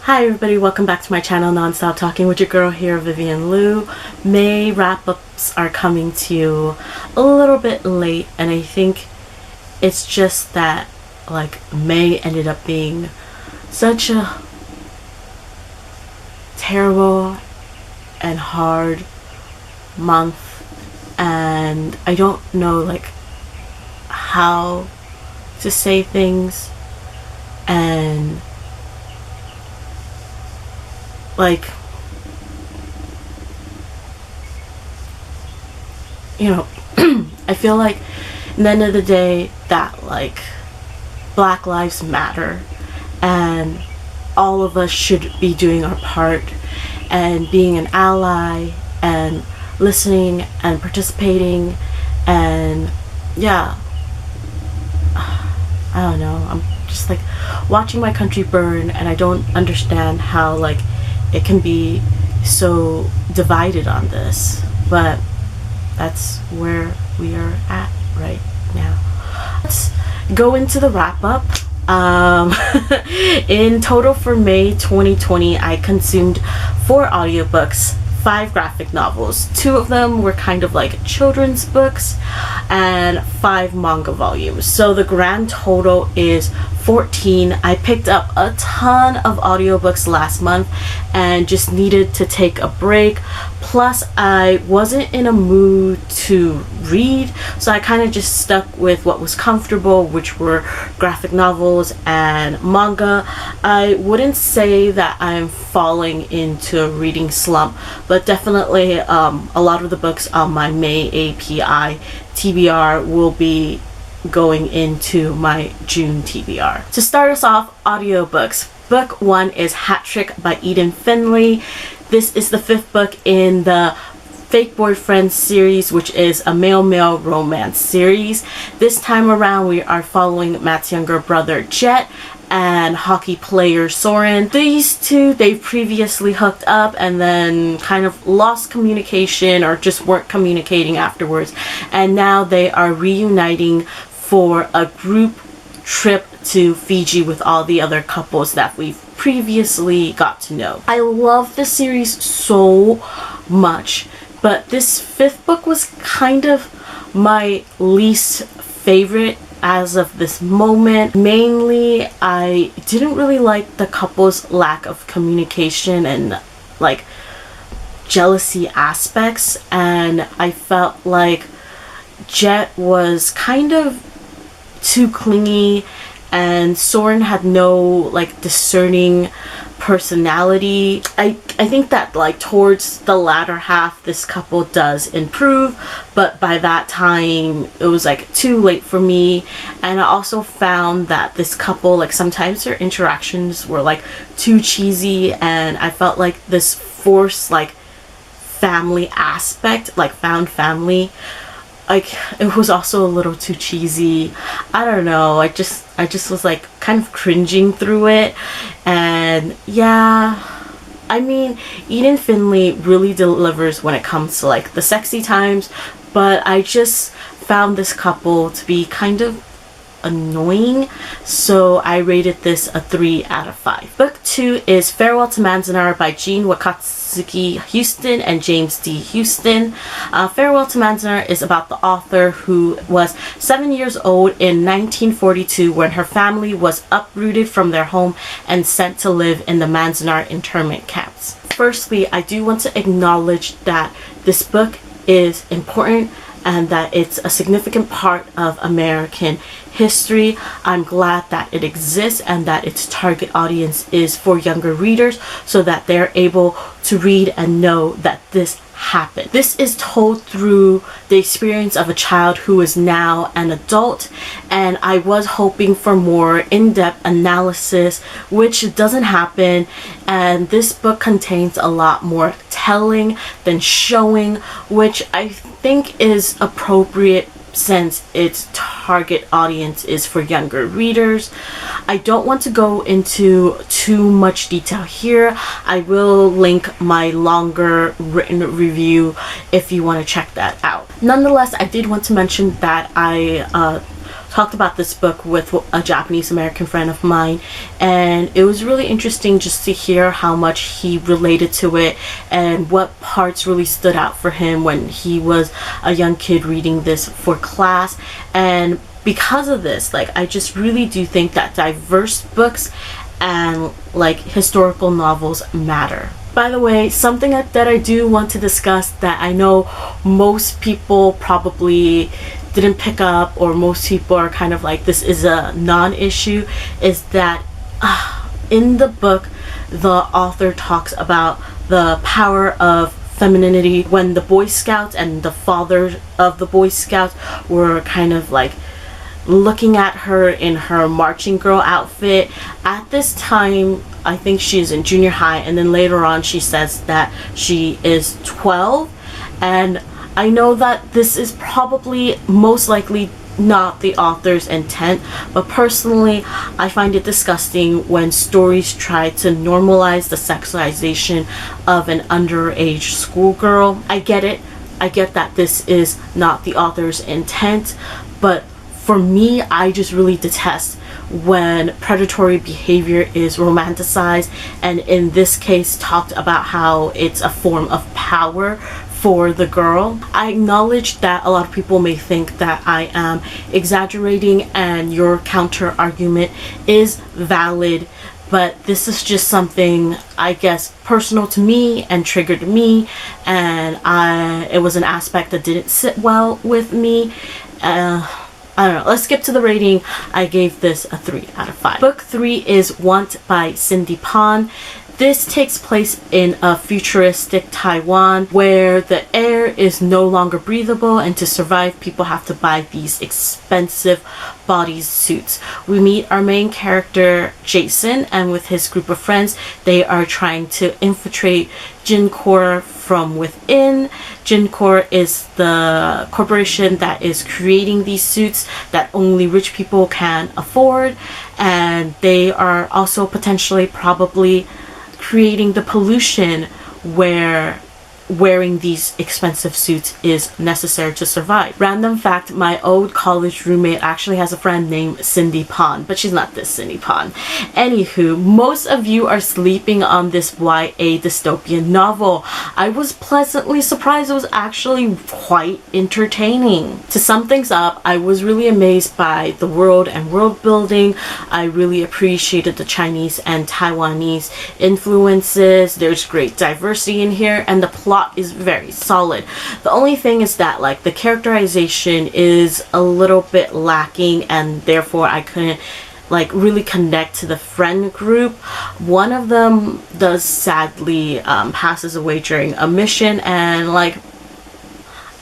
Hi everybody, welcome back to my channel, Non-Stop Talking with your girl here, Vivian Liu. May wrap-ups are coming to you a little bit late, and I think it's just that like May ended up being such a terrible and hard month, and I don't know like how to say things, and like, you know, I feel like at the end of the day that like Black Lives Matter and all of us should be doing our part and being an ally and listening and participating, and yeah, I don't know, I'm just like watching my country burn, and I don't understand how like it can be so divided on this, but that's where we are at right now. Let's go into the wrap-up. In total for May 2020, I consumed 4 audiobooks, 5 graphic novels. 2 of them were kind of like children's books, and 5 manga volumes. So the grand total is 14. I picked up a ton of audiobooks last month and just needed to take a break. Plus, I wasn't in a mood to read, so I kind of just stuck with what was comfortable, which were graphic novels and manga. I wouldn't say that I'm falling into a reading slump, but definitely a lot of the books on my May API TBR will be going into my June TBR. To start us off, audiobooks. Book 1 is Hattrick by Eden Finley. This is the 5th book in the Fake Boyfriend series, which is a male-male romance series. This time around, we are following Matt's younger brother Jet and hockey player Soren. These two, they've previously hooked up and then kind of lost communication or just weren't communicating afterwards, and now they are reuniting for a group trip to Fiji with all the other couples that we've previously got to know. I love the series so much, but this 5th book was kind of my least favorite as of this moment. Mainly, I didn't really like the couple's lack of communication and like jealousy aspects, and I felt like Jet was kind of too clingy, and Soren had no like discerning personality. I think that like towards the latter half this couple does improve, but by that time it was like too late for me. And I also found that this couple, like sometimes their interactions were like too cheesy, and I felt like this forced like family aspect, like found family, like it was also a little too cheesy. I don't know, I just was like kind of cringing through it. And yeah, I mean, Eden Finley really delivers when it comes to like the sexy times, but I just found this couple to be kind of annoying, so I rated this a 3 out of 5. Book 2 is Farewell to Manzanar by Jean Wakatsuki Houston and James D. Houston. Farewell to Manzanar is about the author who was 7 years old in 1942 when her family was uprooted from their home and sent to live in the Manzanar internment camps. Firstly, I do want to acknowledge that this book is important and that it's a significant part of American history. I'm glad that it exists and that its target audience is for younger readers, so that they're able to read and know that this happened. This is told through the experience of a child who is now an adult, and I was hoping for more in-depth analysis, which doesn't happen, and this book contains a lot more telling than showing, which I think is appropriate since its target audience is for younger readers. I don't want to go into too much detail here. I will link my longer written review if you want to check that out. Nonetheless, I did want to mention that I talked about this book with a Japanese American friend of mine, and it was really interesting just to hear how much he related to it and what parts really stood out for him when he was a young kid reading this for class. And because of this, like, I just really do think that diverse books and like historical novels matter. By the way, something that I do want to discuss that I know most people probably didn't pick up, or most people are kind of like, this is a non-issue, is that in the book the author talks about the power of femininity when the Boy Scouts and the father of the Boy Scouts were kind of like looking at her in her marching girl outfit. At this time, I think she's in junior high, and then later on she says that she is 12. And I know that this is probably most likely not the author's intent, but personally I find it disgusting when stories try to normalize the sexualization of an underage schoolgirl. I get it. I get that this is not the author's intent, but for me, I just really detest when predatory behavior is romanticized, and in this case talked about how it's a form of power for the girl. I acknowledge that a lot of people may think that I am exaggerating, and your counter argument is valid, but this is just something, I guess, personal to me and triggered me, and it was an aspect that didn't sit well with me. I don't know. Let's skip to the rating. I gave this a 3 out of 5. Book 3 is Want by Cindy Pon. This takes place in a futuristic Taiwan where the air is no longer breathable, and to survive people have to buy these expensive body suits. We meet our main character Jason, and with his group of friends they are trying to infiltrate Jincorp from within. Jincorp is the corporation that is creating these suits that only rich people can afford, and they are also potentially probably creating the pollution where wearing these expensive suits is necessary to survive. Random fact, my old college roommate actually has a friend named Cindy Pon, but she's not this Cindy Pon. Anywho, most of you are sleeping on this YA dystopian novel. I was pleasantly surprised. It was actually quite entertaining. To sum things up, I was really amazed by the world and world building. I really appreciated the Chinese and Taiwanese influences. There's great diversity in here, and the plot is very solid. The only thing is that like the characterization is a little bit lacking, and therefore I couldn't like really connect to the friend group. One of them does sadly passes away during a mission, and like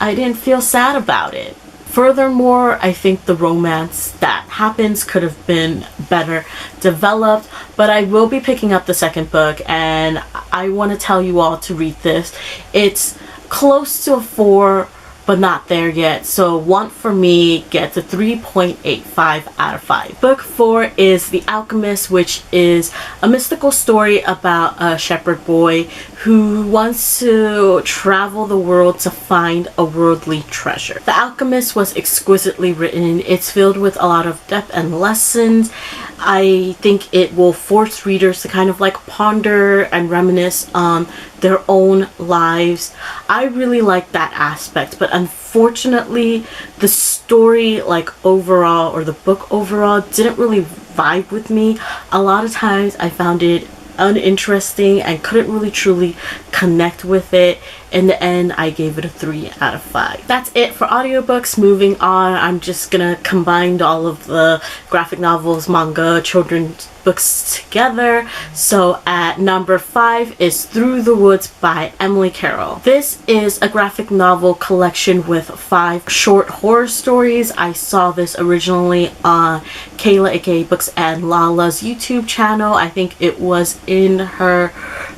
I didn't feel sad about it. Furthermore, I think the romance that happens could have been better developed, but I will be picking up the second book, and I want to tell you all to read this. It's close to a 4, but not there yet, so Want for me gets a 3.85 out of 5. Book 4 is The Alchemist, which is a mystical story about a shepherd boy who wants to travel the world to find a worldly treasure. The Alchemist was exquisitely written. It's filled with a lot of depth and lessons. I think it will force readers to kind of like ponder and reminisce on their own lives. I really like that aspect, but unfortunately the story like overall, or the book overall, didn't really vibe with me. A lot of times I found it uninteresting and couldn't really truly connect with it. In the end, I gave it a 3 out of 5. That's it for audiobooks. Moving on, I'm just gonna combine all of the graphic novels, manga, children's books together. So at number 5 is Through the Woods by Emily Carroll. This is a graphic novel collection with 5 short horror stories. I saw this originally on Kayla aka Books and Lala's YouTube channel. I think it was in her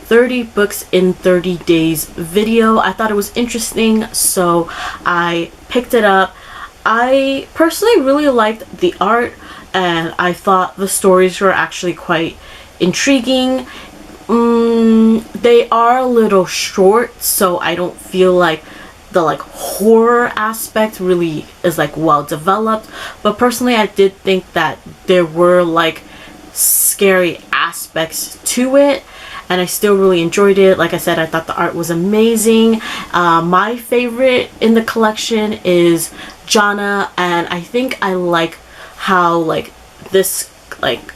30 books in 30 days video. I thought it was interesting, so I picked it up. I personally really liked the art, and I thought the stories were actually quite intriguing. They are a little short, so I don't feel like the like horror aspect really is like well developed, but personally I did think that there were like scary aspects to it, and I still really enjoyed it. Like I said, I thought the art was amazing. My favorite in the collection is Jana, and I think I like how like this like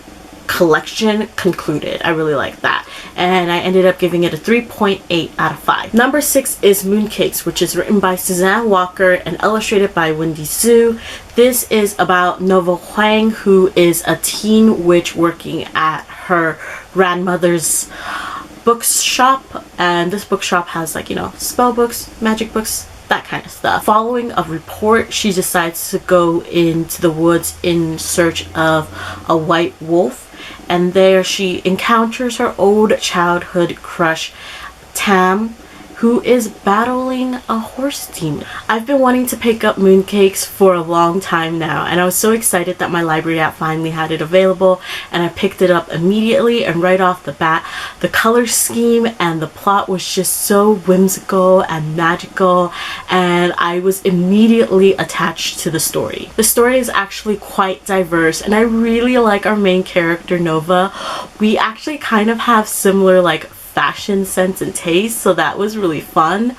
collection concluded. I really like that, and I ended up giving it a 3.8 out of 5. Number 6 is Mooncakes, which is written by Suzanne Walker and illustrated by Wendy Su. This is about Nova Huang, who is a teen witch working at her grandmother's bookshop, and this bookshop has like, you know, spell books, magic books, that kind of stuff. Following a report, she decides to go into the woods in search of a white wolf, and there she encounters her old childhood crush Tam, who is battling a horse demon. I've been wanting to pick up Mooncakes for a long time now, and I was so excited that my library app finally had it available, and I picked it up immediately. And right off the bat, the color scheme and the plot was just so whimsical and magical, and I was immediately attached to the story. The story is actually quite diverse, and I really like our main character Nova. We actually kind of have similar like fashion sense and taste, so that was really fun.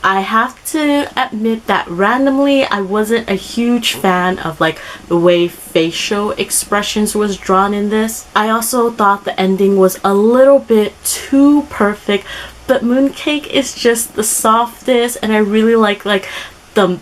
I have to admit that randomly I wasn't a huge fan of like the way facial expressions was drawn in this. I also thought the ending was a little bit too perfect, but Mooncake is just the softest, and I really like the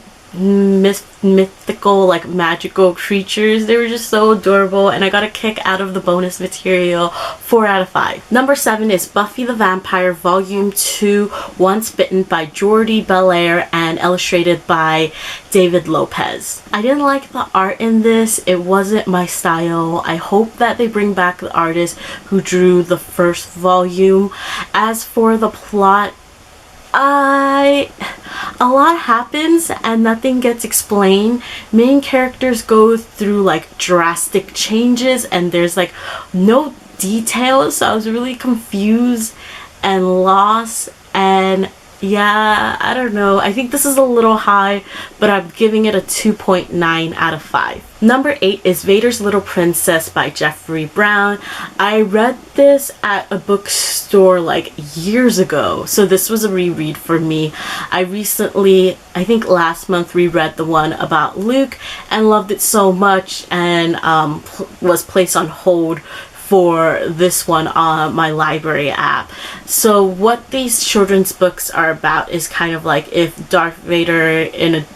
mythical like magical creatures. They were just so adorable, and I got a kick out of the bonus material. 4 out of 5. Number 7 is Buffy the Vampire Volume 2, Once Bitten, by Jordi Belair and illustrated by David Lopez. I didn't like the art in this. It wasn't my style. I hope that they bring back the artist who drew the first volume. As for the plot, a lot happens and nothing gets explained. Main characters go through like drastic changes and there's like no details, so I was really confused and lost, and yeah, I don't know. I think this is a little high, but I'm giving it a 2.9 out of 5. Number 8 is Vader's Little Princess by Jeffrey Brown. I read this at a bookstore like years ago, so this was a reread for me. I recently, I think last month, reread the one about Luke and loved it so much, and was placed on hold for this one on my library app. So what these children's books are about is kind of like if Darth Vader in an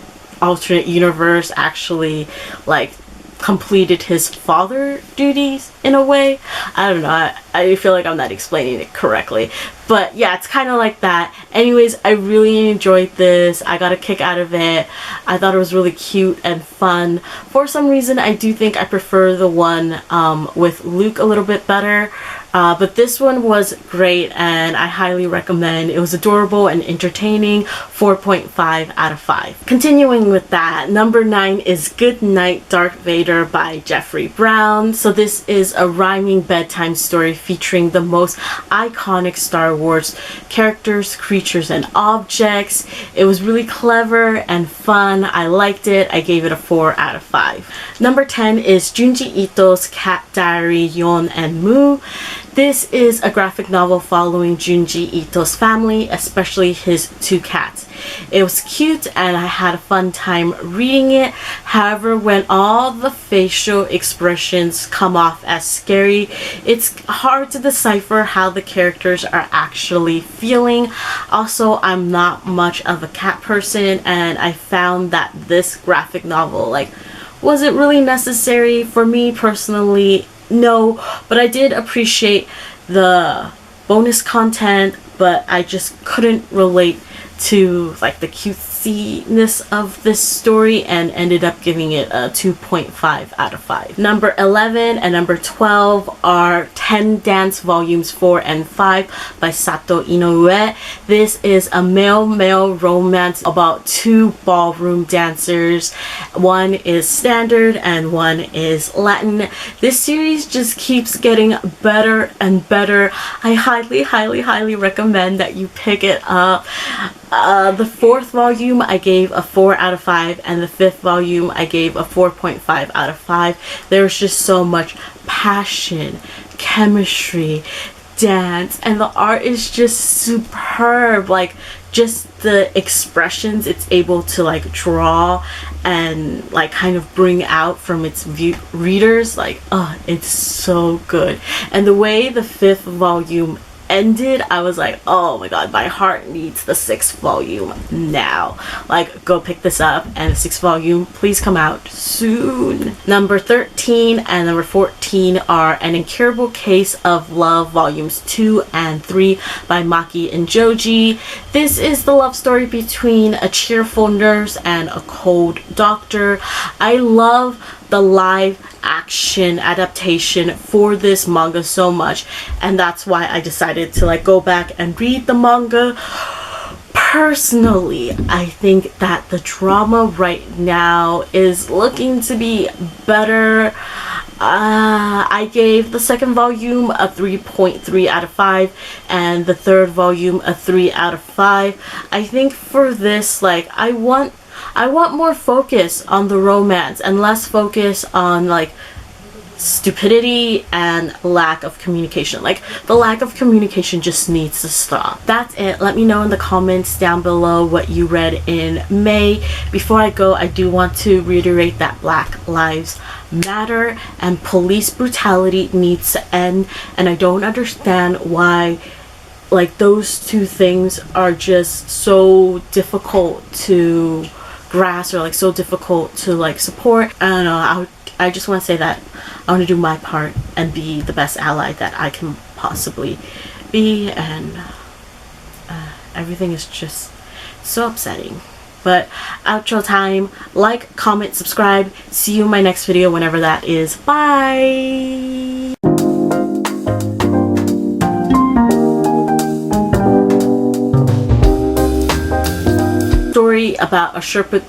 alternate universe actually like completed his father duties in a way. I don't know, I feel like I'm not explaining it correctly, but yeah, it's kind of like that. Anyways, I really enjoyed this. I got a kick out of it. I thought it was really cute and fun. For some reason, I do think I prefer the one with Luke a little bit better. But this one was great and I highly recommend. It was adorable and entertaining. 4.5 out of 5. Continuing with that, number 9 is Goodnight, Darth Vader by Jeffrey Brown. So this is a rhyming bedtime story featuring the most iconic Star Wars characters, creatures, and objects. It was really clever and fun. I liked it. I gave it a 4 out of 5. Number 10 is Junji Ito's Cat Diary Yon and Moo. This is a graphic novel following Junji Ito's family, especially his 2 cats. It was cute and I had a fun time reading it. However, when all the facial expressions come off as scary, it's hard to decipher how the characters are actually feeling. Also, I'm not much of a cat person, and I found that this graphic novel wasn't really necessary for me personally. No, but I did appreciate the bonus content, but I just couldn't relate to the cutesiness of this story and ended up giving it a 2.5 out of 5. Number 11 and number 12 are 10 Dance Volumes 4 and 5 by Sato Inoue. This is a male-male romance about 2 ballroom dancers. One is standard and one is Latin. This series just keeps getting better and better. I highly recommend that you pick it up. The fourth volume I gave a 4 out of 5, and the fifth volume I gave a 4.5 out of 5. There's just so much passion, chemistry, dance, and the art is just superb. Like, just the expressions it's able to like draw and like kind of bring out from its readers, like, oh, it's so good. And the way the fifth volume ended, I was like, oh my god, my heart needs the sixth volume now. Like, go pick this up, and the sixth volume, please come out soon. Number 13 and number 14 are An Incurable Case of Love volumes 2 and 3 by Maki and Joji. This is the love story between a cheerful nurse and a cold doctor. I love the live action adaptation for this manga so much, and that's why I decided to like go back and read the manga. Personally, I think that the drama right now is looking to be better. I gave the second volume a 3.3 out of 5 and the third volume a 3 out of 5. I think for this, like, I want more focus on the romance and less focus on like stupidity and lack of communication. Like, the lack of communication just needs to stop. That's it. Let me know in the comments down below what you read in May. Before I go, I do want to reiterate that Black Lives Matter and police brutality needs to end, and I don't understand why like those two things are just so difficult to grasp, or like so difficult to like support. I don't know, I just want to say that I want to do my part and be the best ally that I can possibly be, and everything is just so upsetting. But outro time. Like, comment, subscribe. See you in my next video, whenever that is. Bye! Story about a shepherd.